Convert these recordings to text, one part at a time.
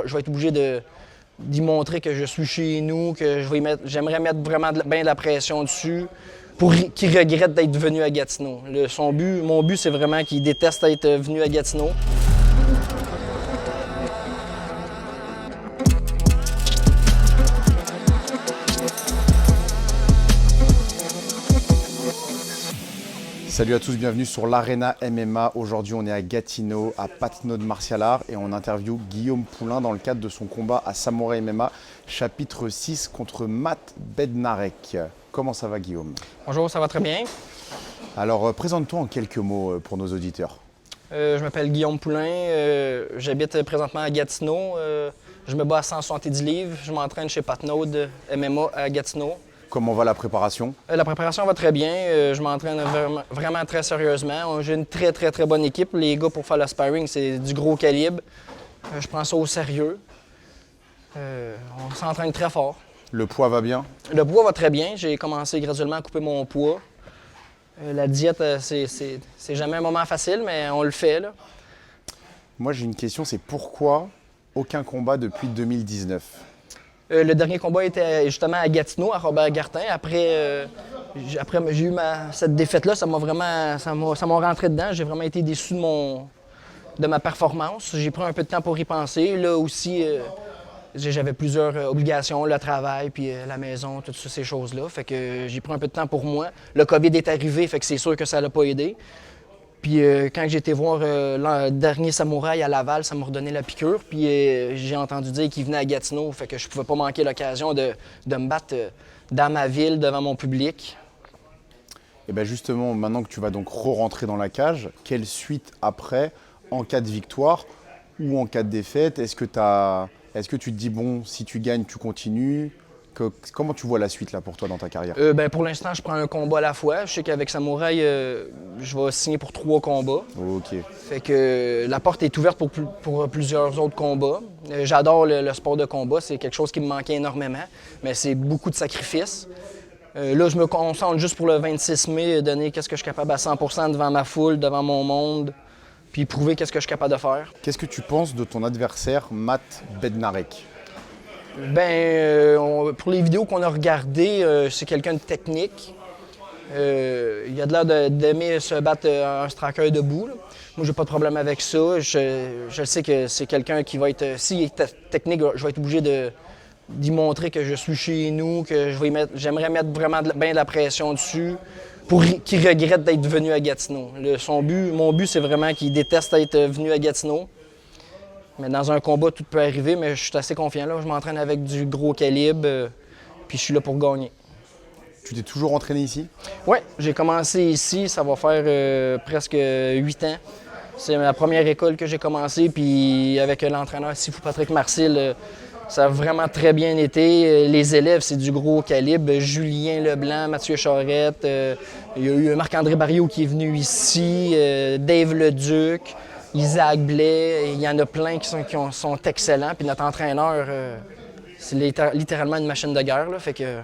Je vais être obligé d'y montrer que je suis chez nous, que j'aimerais mettre vraiment bien de la pression dessus pour qu'il regrette d'être venu à Gatineau. Mon but, c'est vraiment qu'il déteste être venu à Gatineau. Salut à tous, bienvenue sur l'Arena MMA. Aujourd'hui, on est à Gatineau, à Patnaud de Martial Art et on interviewe Guillaume Poulain dans le cadre de son combat à Samouraï MMA, chapitre 6 contre Matt Bednarek. Comment ça va, Guillaume? Bonjour, ça va très bien. Alors, présente-toi en quelques mots pour nos auditeurs. Je m'appelle Guillaume Poulain, j'habite présentement à Gatineau. Je me bats à 170 livres, je m'entraîne chez Patnaud de MMA à Gatineau. Comment va la préparation? La préparation va très bien. Je m'entraîne vraiment très sérieusement. J'ai une très bonne équipe. Les gars, pour faire le sparring, c'est du gros calibre. Je prends ça au sérieux. On s'entraîne très fort. Le poids va bien? Le poids va très bien. J'ai commencé graduellement à couper mon poids. La diète, c'est jamais un moment facile, mais on le fait, là. Moi, j'ai une question, c'est pourquoi aucun combat depuis 2019? Le dernier combat était justement à Gatineau, à Robert Gartin. Après j'ai eu cette défaite-là, ça m'a rentré dedans. J'ai vraiment été déçu de ma performance. J'ai pris un peu de temps pour y penser. Là aussi, j'avais plusieurs obligations, le travail, puis la maison, toutes ces choses-là. Fait que j'ai pris un peu de temps pour moi. Le COVID est arrivé, fait que c'est sûr que ça l'a pas aidé. Puis quand j'ai été voir le dernier Samouraï à Laval, ça m'a redonné la piqûre. Puis j'ai entendu dire qu'il venait à Gatineau, fait que je pouvais pas manquer l'occasion de me battre dans ma ville, devant mon public. Et bien justement, maintenant que tu vas donc re-rentrer dans la cage, quelle suite après, en cas de victoire ou en cas de défaite? Est-ce que tu te dis, bon, si tu gagnes, tu continues? Comment tu vois la suite là pour toi dans ta carrière? Pour l'instant, je prends un combat à la fois. Je sais qu'avec Samouraï, je vais signer pour 3 combats. Ok. Fait que la porte est ouverte pour plusieurs autres combats. J'adore le sport de combat, c'est quelque chose qui me manquait énormément, mais c'est beaucoup de sacrifices. Là, je me concentre juste pour le 26 mai, donner qu'est-ce que je suis capable à 100% devant ma foule, devant mon monde, puis prouver qu'est-ce que je suis capable de faire. Qu'est-ce que tu penses de ton adversaire, Matt Bednarek? Pour les vidéos qu'on a regardées, c'est quelqu'un de technique. Il a de l'air d'aimer se battre un striker debout, là. Moi, j'ai pas de problème avec ça. Je sais que c'est quelqu'un qui va être... S'il est technique, je vais être obligé d'y montrer que je suis chez nous, que j'aimerais mettre vraiment bien de la pression dessus pour qu'il regrette d'être venu à Gatineau. Mon but, c'est vraiment qu'il déteste être venu à Gatineau. Mais dans un combat, tout peut arriver, mais je suis assez confiant là. Je m'entraîne avec du gros calibre, puis je suis là pour gagner. Tu t'es toujours entraîné ici? Oui, j'ai commencé ici, ça va faire presque 8 ans. C'est la première école que j'ai commencé, puis avec l'entraîneur Sifou Patrick Marcil, ça a vraiment très bien été. Les élèves, c'est du gros calibre. Julien Leblanc, Mathieu Charette, il y a eu Marc-André Barriot qui est venu ici, Dave Leduc, Isaac Blais, il y en a plein qui sont excellents. Puis notre entraîneur, c'est littéralement une machine de guerre, là, fait que...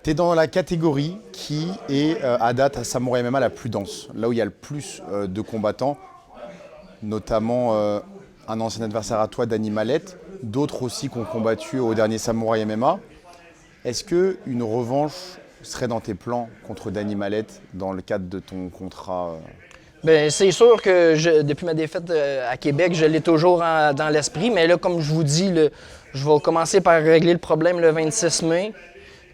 Tu es dans la catégorie qui est à date à Samouraï MMA la plus dense, là où il y a le plus de combattants, notamment un ancien adversaire à toi, Dany Mallette, d'autres aussi qui ont combattu au dernier Samouraï MMA. Est-ce qu'une revanche serait dans tes plans contre Dany Mallette dans le cadre de ton contrat? C'est sûr que depuis ma défaite à Québec, je l'ai toujours dans l'esprit, mais là, comme je vous dis, je vais commencer par régler le problème le 26 mai.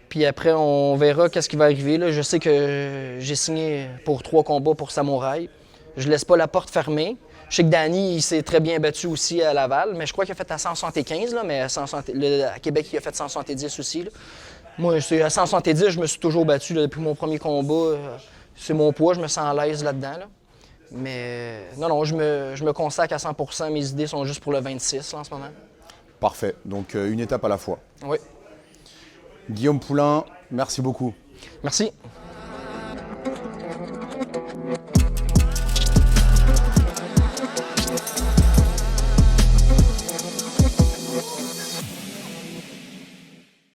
Puis après, on verra qu'est-ce qui va arriver. Là, je sais que j'ai signé pour 3 combats pour Samouraï. Je laisse pas la porte fermée. Je sais que Dany, il s'est très bien battu aussi à Laval, mais je crois qu'il a fait à 175, là, mais à Québec, il a fait 170 aussi, là. Moi, à 170, je me suis toujours battu là, depuis mon premier combat. C'est mon poids, je me sens à l'aise là-dedans. Là. Mais non, je me consacre à 100%. Mes idées sont juste pour le 26 là, en ce moment. Parfait. Donc, une étape à la fois. Oui. Guillaume Poulain, merci beaucoup. Merci.